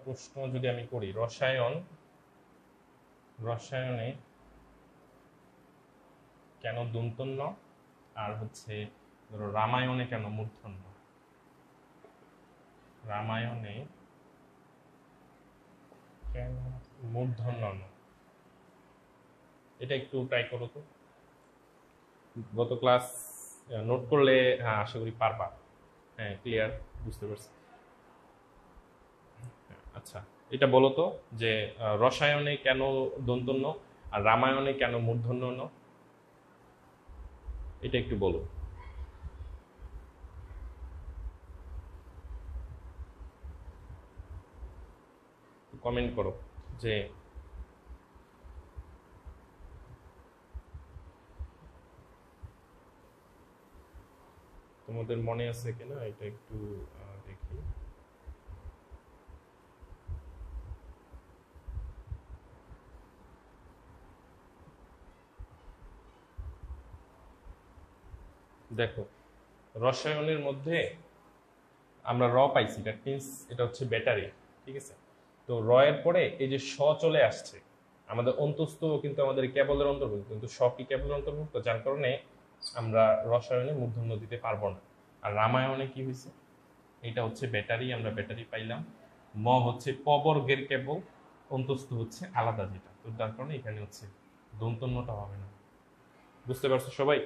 প্রশ্ন যদি আমি করি, রসায়নে কেন দন্তন্য, আর হচ্ছে ধরো রামায়ণে কেন মূর্ধন্য। রামায়ণে কেন মূর্ধন্য ন, এটা একটু ট্রাই করো তো। গত ক্লাস নোট করলে হ্যাঁ আশা করি পারবা। হ্যাঁ ক্লিয়ার, বুঝতে পারছি। আচ্ছা এটা বলো তো যে রসায়নে কেন দন্তন্য আর রামায়ণে কেন মূর্ধন্য ন, এটা একটু বলো। কমেন্ট করো যে তোমাদের মনে আছে কিনা, এটা একটু দেখি। দেখো রসায়নের মধ্যে আমরা র পাইছি, দ্যাট মিন্স এটা হচ্ছে ব্যাটারি, ঠিক আছে। তো র এর পরে এই যে স চলে আসছে, আমাদের অন্তস্থ কিন্তু আমাদের কেবলের অন্তর্ভুক্ত, কিন্তু স কি কেবলের অন্তর্ভুক্ত, যার কারণে আমরা রসায়নে মূর্ধন্য দিতে পারবো না। আর রামায়ণে কি হয়েছে, এটা হচ্ছে ব্যাটারি, আমরা ব্যাটারি পাইলাম। ম হচ্ছে প বর্গের কেবল, অন্তস্থ হচ্ছে আলাদা যেটা, তো যার কারণে এখানে হচ্ছে দন্তন্যটা হবে না। বুঝতে পারছো সবাই?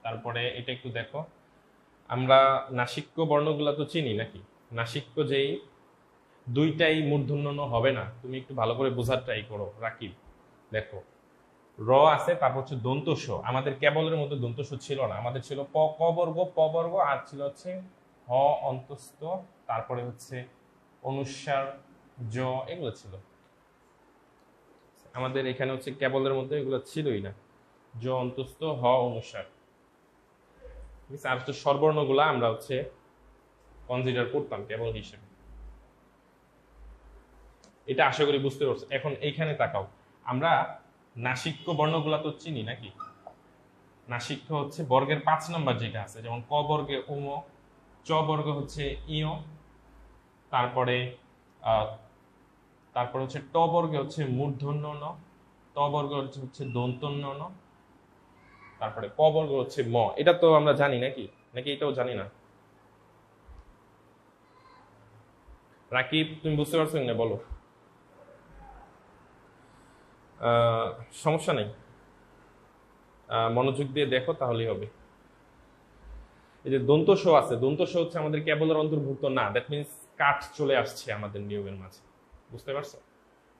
তারপরে এটা একটু দেখো, আমরা নাসিক্য বর্ণগুলা তো চিনি নাকি? নাসিক্য যেই দুইটাই মূর্ধন্য ণ হবে না, তুমি একটু ভালো করে বোঝার ট্রাই করো রাকিব। দেখো র আছে, তারপর হচ্ছে দন্ত স, আমাদের কেবলের মধ্যে দন্ত স ছিল না, আমাদের ছিল প ক বর্গ প বর্গ, আর ছিল হচ্ছে হ অন্তস্থ, তারপরে হচ্ছে অনুস্বার জ, এগুলো ছিল আমাদের এখানে হচ্ছে কেবলের মধ্যে, এগুলো ছিলই না, জ অন্তস্থ হ অনুস্বার, ঠিক আছে। আর হচ্ছে স্বরবর্ণগুলা আমরা হচ্ছে কনসিডার করতাম কেবল হিসেবে। এটা আশা করি বুঝতে পারছো। এখন এইখানে তাকাও, আমরা নাসিক্য বর্ণগুলা তো চিনি নাকি? নাসিক্য হচ্ছে বর্গের 5 নম্বর যেটা আছে, যেমন ক বর্গে ওম, চ বর্গে হচ্ছে ইয়, তারপরে তারপরে হচ্ছে ট বর্গে হচ্ছে মূর্ধন্য ন, ত বর্গে হচ্ছে দন্তন্য ন, তারপরে প বর্গ হচ্ছে ম। এটা তো আমরা জানি নাকি? নাকি এটাও জানি না? রাকিব তুমি বুঝতে পারছো না? বলো। সমস্যা নেই, মনোযোগ দিয়ে দেখো তাহলেই হবে। এই যে দন্ত স আছে, দন্ত স হচ্ছে আমাদের কেবলের অন্তর্ভুক্ত না, দ্যাট মিন্স কাট চলে আসছে আমাদের নিয়মের মাঝে। বুঝতে পারছো?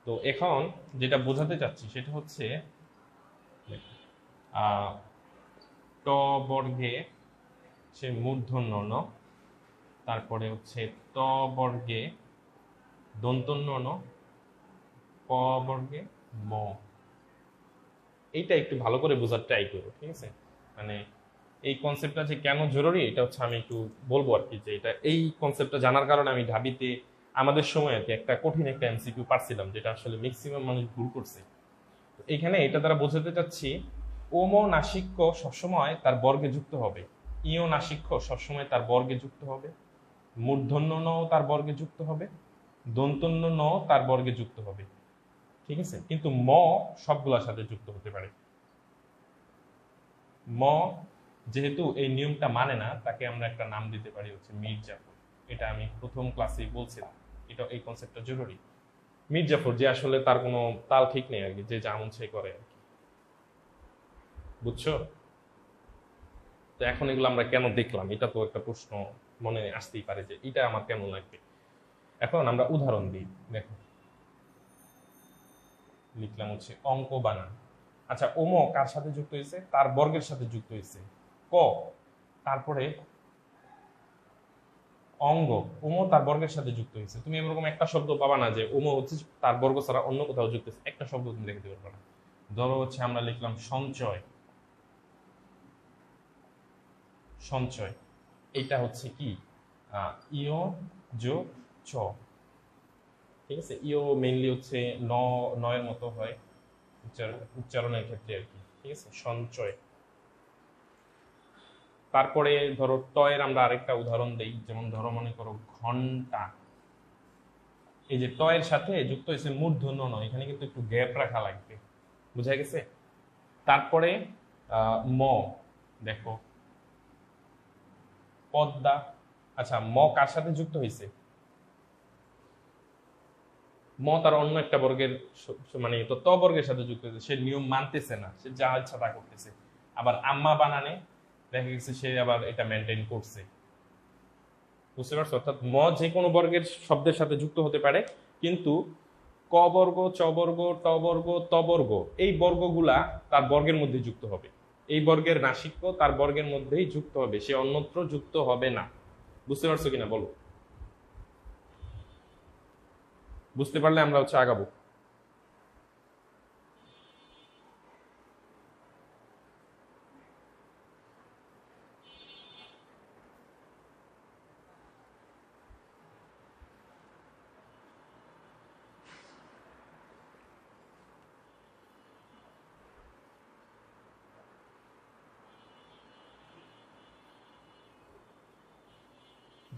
তো এখন যেটা বোঝাতে চাচ্ছি সেটা হচ্ছে ট বর্গে সে মূর্ধন্য ণ, তারপরে হচ্ছে ত বর্গে দন্তন্য ণ, প বর্গে ম। এইটা একটু ভালো করে বোঝার ট্রাই করো, ঠিক আছে। মানে এই কনসেপ্টটা যে কেন জরুরি এটা হচ্ছে আমি একটু বলবো আর কি, যে এটা এই কনসেপ্টটা জানার কারণে আমি ঢাবিতে আমাদের সময় আর কি একটা কঠিন একটা এমসিকিউ পারছিলাম, যেটা আসলে ম্যাক্সিমাম মানুষ ভুল করছে। এখানে এটা দ্বারা বোঝাতে চাচ্ছি, ওম নাসিক্য সবসময় তার বর্গে যুক্ত হবে, ইয় নাসিক্য সবসময় তার বর্গে যুক্ত হবে, মূর্ধন্য ন তার বর্গে যুক্ত হবে, দন্তন্য ন তার বর্গে যুক্ত হবে, ঠিক আছে। কিন্তু ম সবগুলোর সাথে যুক্ত হতে পারে। ম যেহেতু এই নিয়মটা মানে না, তাকে আমরা একটা নাম দিতে পারি হচ্ছে মির্জাফর। এটা আমি প্রথম ক্লাসে বলছিলাম, এটা এই কনসেপ্টটা জরুরি। মির্জাফর যে আসলে তার কোনো তাল ঠিক নেই আর কি, যে যেমন সে করে আর কি, বুঝছো? তো এখন এগুলো আমরা কেন দেখলাম, এটা তো একটা প্রশ্ন মনে আসতেই পারে যে এটা আমার কেন লাগবে। এখন আমরা উদাহরণ দিই, দেখো লিখলাম হচ্ছে অঙ্ক বানান। আচ্ছা ওম কার সাথে যুক্ত হয়েছে? তার বর্গের সাথে যুক্ত হয়েছে ক, তারপরে অঙ্গ ওম তার বর্গের সাথে যুক্ত হয়েছে। তুমি এরকম একটা শব্দ পাবা না যে ওম হচ্ছে তার বর্গ ছাড়া অন্য কোথাও যুক্ত হয়েছে, একটা শব্দ তুমি দেখতে পারবে না। ধরো হচ্ছে আমরা লিখলাম সঞ্চয়, সঞ্চয়, এটা হচ্ছে কি ইয় যোগ চ, ঠিক আছে। ইয় মেইনলি হচ্ছে ন, নয়ের মতো হয় উচ্চারণের ক্ষেত্রে আর কি। ঠিক আছে, সঞ্চয়। তারপরে ধরো টয়ের আমরা আরেকটা উদাহরণ দেই, যেমন ধরো মনে করো ঘন্টা। এই যে টয়ের সাথে যুক্ত হয়েছে মূর্ধন্য ন, এখানে কিন্তু একটু গ্যাপ রাখা লাগবে, বুঝা গেছে? তারপরে ম, দেখো পদ্মা। আচ্ছা, ম কার সাথে যুক্ত হয়েছে? ম তার অন্য একটা বর্গের মানে তো ত বর্গের সাথে যুক্ত হয়েছে, সে নিয়ম মানতেছে না, সে যা ইচ্ছা তা করতেছে। আবার আম্মা বানানে দেখা গেছে সে আবার এটা মেনটেন করছে, বুঝতে পারছো? অর্থাৎ ম যে কোনো বর্গের শব্দের সাথে যুক্ত হতে পারে, কিন্তু ক বর্গ, চ বর্গ, ট বর্গ, ত বর্গ, এই বর্গগুলা তার বর্গের মধ্যে যুক্ত হবে। এই বর্গের নাসিক্য তার বর্গের মধ্যেই যুক্ত হবে, সে অন্যত্র যুক্ত হবে না। বুঝতে পারছো কিনা বলো? বুঝতে পারলে আমরা আগাবো।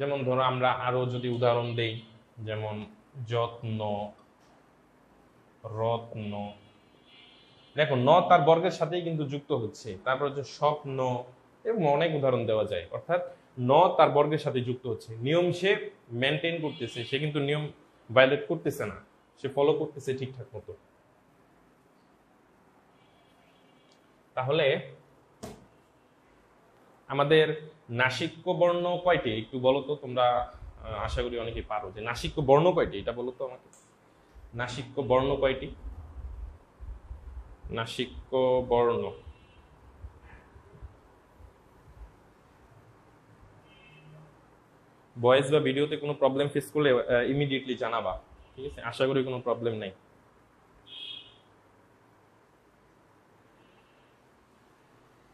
যেমন ধরো আমরা আরো যদি উদাহরণ দেই, যেমন যত্ন, রত্ন। দেখো ন তার বর্গের সাথেই কিন্তু যুক্ত হচ্ছে। তারপর হচ্ছে স্বপ্ন, এবং অনেক উদাহরণ দেওয়া যায়। অর্থাৎ ন তার বর্গের সাথে যুক্ত হচ্ছে, নিয়ম সে মেনটেন করতেছে, সে কিন্তু নিয়ম ভায়োলেট করতেছে না, সে ফলো করতেছে ঠিকঠাক মতো। তাহলে আমাদের নাসিক্য বর্ণ কয়টি একটু বলো তো তোমরা? আশা করি অনেকে পারো, যে নাসিক্য বর্ণ কয়টি এটা বলো তো আমাকে। নাসিক্য বর্ণ কয়টি? নাসিক্য বর্ণ ভয়েস বা ভিডিওতে কোনো প্রবলেম ফেস করলে ইমিডিয়েটলি জানাবা, ঠিক আছে? আশা করি কোনো প্রবলেম নাই।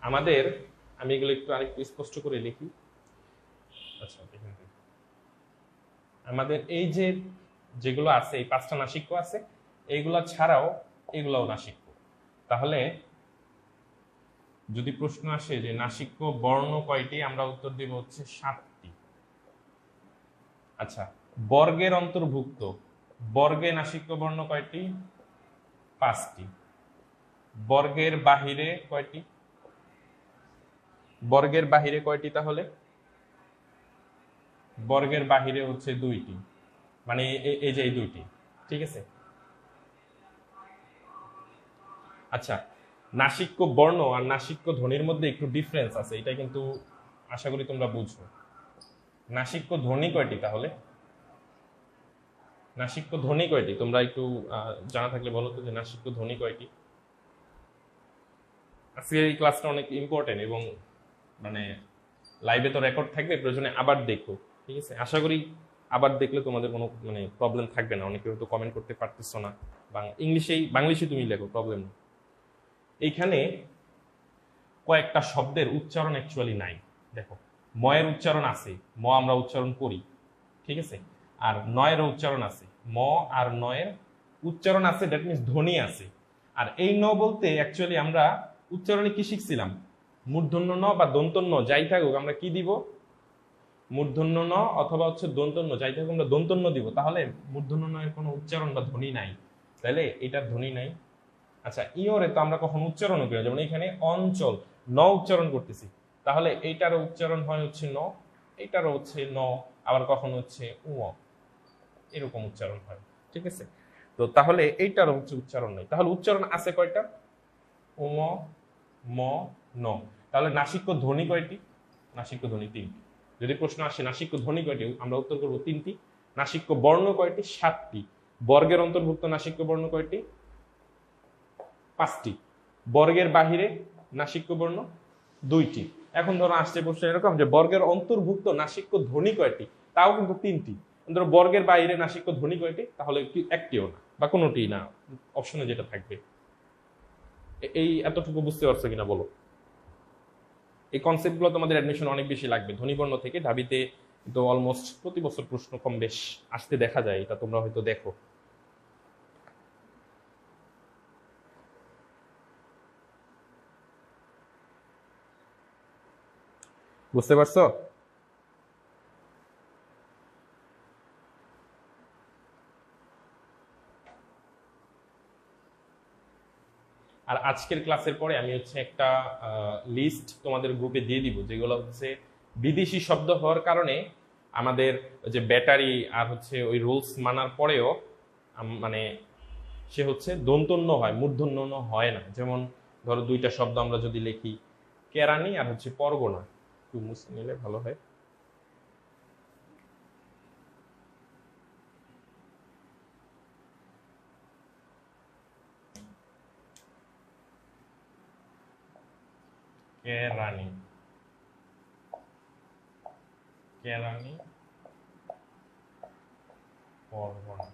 আমাদের, আমি এগুলো একটু আরেকটু স্পষ্ট করে লিখি। আচ্ছা, দেখেন আমাদের এই যে যেগুলো আছে, এই 5টা নাসিক্য আছে, এইগুলা ছাড়াও এগুলাও নাসিক্য। তাহলে যদি প্রশ্ন আসে যে নাসিক্য বর্ণ কয়টি, আমরা উত্তর দিব হচ্ছে 7টি। আচ্ছা, বর্গের অন্তর্ভুক্ত, বর্গে নাসিক্য বর্ণ কয়টি? 5টি। বর্গের বাহিরে কয়টি? বর্গের বাহিরে কয়টি তাহলে? বর্গের বাহিরে হচ্ছে 2টি, মানে এই যে এই 2টি, ঠিক আছে? আচ্ছা, নাসিক্য বর্ণ আর নাসিক্য ধ্বনির মধ্যে একটু ডিফারেন্স আছে, এটা কিন্তু আশা করি তোমরা বুঝো। নাসিক্য ধ্বনি কয়টি তাহলে? নাসিক্য ধ্বনি কয়টি তোমরা একটু জানা থাকলে বলো তো, যে নাসিক্য ধ্বনি কয়টি? আজকের এই ক্লাসটা অনেক ইম্পর্টেন্ট, এবং মানে লাইভে তো রেকর্ড থাকবে, প্রয়োজনে আবার দেখো, ঠিক আছে? আশা করি আবার দেখলে তোমাদের কোনো মানে প্রবলেম থাকবে না। অনেকে হয়তো কমেন্ট করতে পারতেছো না, বাংলিশে তুমি লেখো, প্রবলেম নেই। এইখানে কয়েকটা শব্দের উচ্চারণ অ্যাকচুয়ালি নাই। দেখো, ময়ের উচ্চারণ আছে, ম আমরা উচ্চারণ করি, ঠিক আছে? আর নয়েরও উচ্চারণ আছে, ম আর নয়ের উচ্চারণ আছে, দ্যাট মিনস ধ্বনি আছে। আর এই ন বলতে অ্যাকচুয়ালি আমরা উচ্চারণে কি শিখছিলাম? মূর্ধন্য ন বা দন্তন্য যাই থাকুক আমরা কি দিব? মূর্ধন্য ন অথবা হচ্ছে দন্তন্য যাই থাকুক আমরা দন্তন্য দিব। তাহলে মূর্ধন্য ন এর কোনো উচ্চারণ বা ধ্বনি নাই, তাহলে এটার ধ্বনি নাই। আচ্ছা, ইয়রে তো আমরা কখন উচ্চারণও করি, যেমন এখানে অঞ্চল ন উচ্চারণ করতেছি, তাহলে এইটারও উচ্চারণ হয় হচ্ছে ন, এইটারও হচ্ছে ন, আবার কখন হচ্ছে উ, এরকম উচ্চারণ হয়, ঠিক আছে? তো তাহলে এইটারও হচ্ছে উচ্চারণ নেই। তাহলে উচ্চারণ আছে কয়টা? উম, ম, ন। তাহলে নাসিক্য ধ্বনি কয়টি? নাসিক্য ধ্বনি 3টি। যদি প্রশ্ন আসে নাসিক্য ধ্বনি কয়টি, আমরা উত্তর করবো 3টি। নাসিক্য বর্ণ কয়টি? 7টি। বর্গের অন্তর্ভুক্ত নাসিক্য বর্ণ কয়টি? 5টি। বর্গের বাহিরে নাসিক্য বর্ণ 2টি। এখন ধরো আসছে প্রশ্ন এরকম যে বর্গের অন্তর্ভুক্ত নাসিক্য ধ্বনি কয়টি, তাও কিন্তু 3টি। ধরো বর্গের বাইরে নাসিক্য ধ্বনি কয়টি, তাহলে কি একটিও না বা কোনোটি না, অপশনে যেটা থাকবে। এই এতটুকু বুঝতে পারছো কিনা বলো? এই কনসেপ্টগুলো তোমাদের অ্যাডমিশন অনেক বেশি লাগবে। ধ্বনিবর্ণ থেকে ঢাবিতে তো অলমোস্ট প্রতি বছর প্রশ্ন কম বেশ আসতে দেখা যায়, এটা তোমরা হয়তো দেখো। বুঝতে পারছো? আর আজকের ক্লাসের পরে আমি হচ্ছে একটা লিস্ট তোমাদের গ্রুপে দিয়ে দিব, যেগুলো হচ্ছে বিদেশি শব্দ হওয়ার কারণে আমাদের যে ব্যাটারি আর হচ্ছে ওই রুলস মানার পরেও মানে সে হচ্ছে দন্তন্য হয়, মূর্ধন্য হয় না। যেমন ধরো দুইটা শব্দ আমরা যদি লিখি, কেরানি আর হচ্ছে পরগনা, একটু মুছে নিলে ভালো হয়। কেরানি, কেরানি, পরগনা।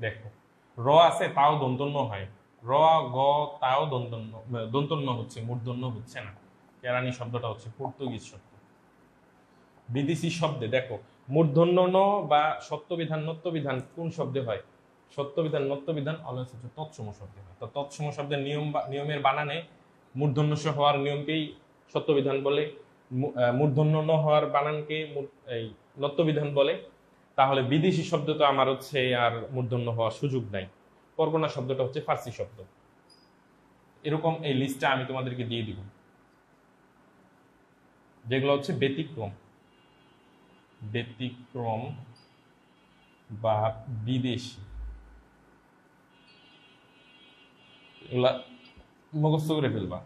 দেখো র আছে তাও দন্তন্য হয়, র গ তাও দন্তন্য, দন্তন্য হচ্ছে, মূর্ধন্য হচ্ছে না। কেরানি শব্দটা হচ্ছে পর্তুগিজ শব্দ। বিদেশি শব্দে দেখো মূর্ধন্য ন বা সত্যবিধান নত্যবিধান কোন শব্দে হয়? সত্যবিধান নত্যবিধান অলওয়েজ হচ্ছে তৎসম শব্দে হয়। তো তৎসম শব্দের নিয়মের বানানে মূর্ধন্য স হওয়ার নিয়মকেই সত্যবিধান বলে, মূর্ধন্য ন হওয়ার বানানকে এই নত্যবিধান বলে। তাহলে বিদেশি শব্দ তো আমার হচ্ছে আর মূর্ধন্য হওয়ার সুযোগ নাই। পরগনা শব্দটা হচ্ছে ফার্সি শব্দ। এরকম এই লিস্টটা আমি তোমাদেরকে দিয়ে দিব, যেগুলো হচ্ছে ব্যতিক্রম, ব্যতিক্রম বা বিদেশি, এগুলা মুখস্থ করে ফেলবা,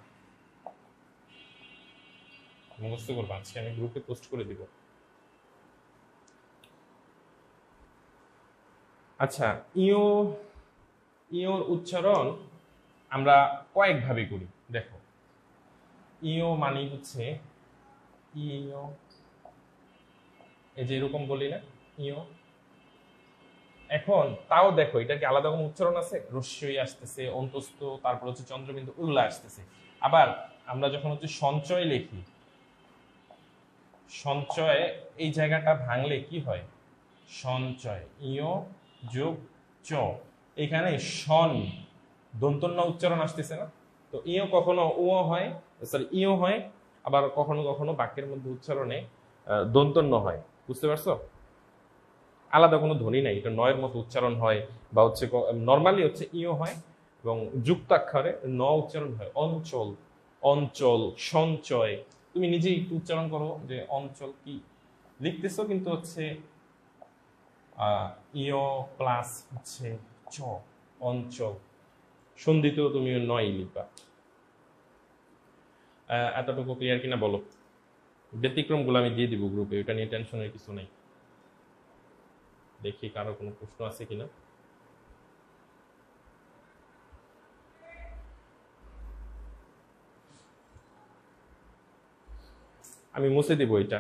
মুখস্থ করবা। আজকে আমি গ্রুপে পোস্ট করে দিব। আচ্ছা, ইও, ইওর উচ্চারণ আমরা কয়েকভাবে করি। দেখো ইও মানে হচ্ছে ইও, এই যে এরকম বলি না ইও। এখন তাও দেখো এটা কি আলাদা কোনো উচ্চারণ আছে? রস্যই আসতেছে, অন্তস্থ, তারপর হচ্ছে চন্দ্রবিন্দু, ওগুলো আসতেছে। আবার আমরা যখন হচ্ছে সঞ্চয় লিখি, সঞ্চয় এই জায়গাটা ভাঙলে কি হয়? সঞ্চয়, ইও যোগ চ, এখানে সন দন্তন্য উচ্চারণ আসতেছে না? তো ইও কখনো ও হয়, সরি ইও হয়, আবার কখনো কখনো বাক্যের মধ্যে উচ্চারণে দন্তন্য হয়। বুঝতে পারছো? আলাদা কোনো ধ্বনি নাই, এটা নয়ের মতো উচ্চারণ হয়, বা হচ্ছে নর্মালি হচ্ছে ইও হয় এবং যুক্তাক্ষরে ন উচ্চারণ হয়। অঞ্চল, অঞ্চল, সঞ্চয়। তুমি নিজেই একটু উচ্চারণ করো যে অঞ্চল কি লিখতেছো, কিন্তু হচ্ছে ইও প্লাস হচ্ছে চ, অঞ্চল। সন্ধিতেও তুমি নয় লিখবা। এতটুকু ক্লিয়ার কিনা বলো? ব্যতিক্রম গুলো আমি দিয়ে দিব গ্রুপে, এটা নিয়ে টেনশনের কিছু নেই। দেখি কারো কোনো প্রশ্ন আছে কিনা। আমি মুছে দিব এটা,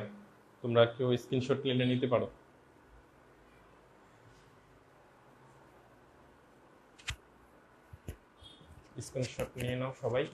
তোমরা কেউ স্ক্রিনশট নিয়ে নিতে পারো। স্ক্রিনশট নিয়ে নাও সবাই।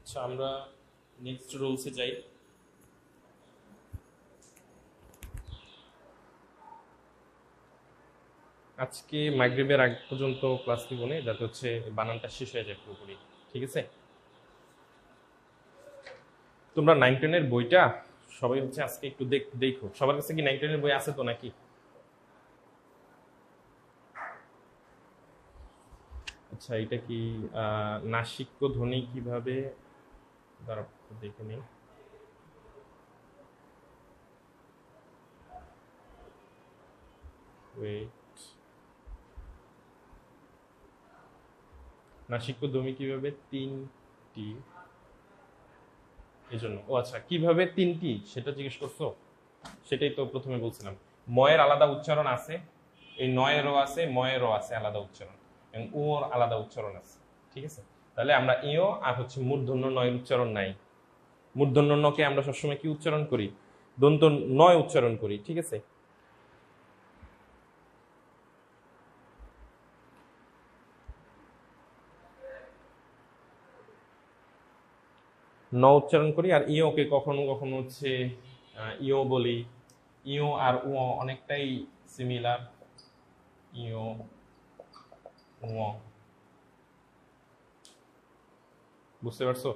আচ্ছা, আমরা নেক্সট রুলসে যাই। আজকে মাগরিবের আগ পর্যন্ত ক্লাস নিব না, যাতে হচ্ছে বানানটা শেষ হয়ে যায় পুরোপুরি। ঠিক আছে? তোমরা 9-10 বইটা সবাই হচ্ছে আজকে একটু দেখো, সবার কাছে কি 9-10 এর বই আছে তো নাকি? আচ্ছা, এটা কি নাসিক্য ধ্বনি কিভাবে, দাঁড়া দেখে নিই। ওয়েট, নাসিক্য ধ্বনি কিভাবে তিনটি, এই জন্য। ও আচ্ছা, কিভাবে তিনটি সেটা জিজ্ঞেস করছো? সেটাই তো প্রথমে বলছিলাম, ময়ের আলাদা উচ্চারণ আছে, এই নয়েরও আছে, ময়েরও আছে আলাদা উচ্চারণ, এবং ওর আলাদা উচ্চারণ আছে। ঠিক আছে, তাহলে আমরা ইও আর হচ্ছে মূর্ধন্য নয়ের উচ্চারণ নাই। মূর্ধন্য নকে আমরা সবসময় কি উচ্চারণ করি? দন্ত নয় উচ্চারণ করি। ঠিক আছে, ন উচ্চারণ করি, আর ইওকে কখনো কখনো হচ্ছে ইও বলি। ইও আর ও অনেকটাই সিমিলার, ইও ও, বুঝতে পারছো?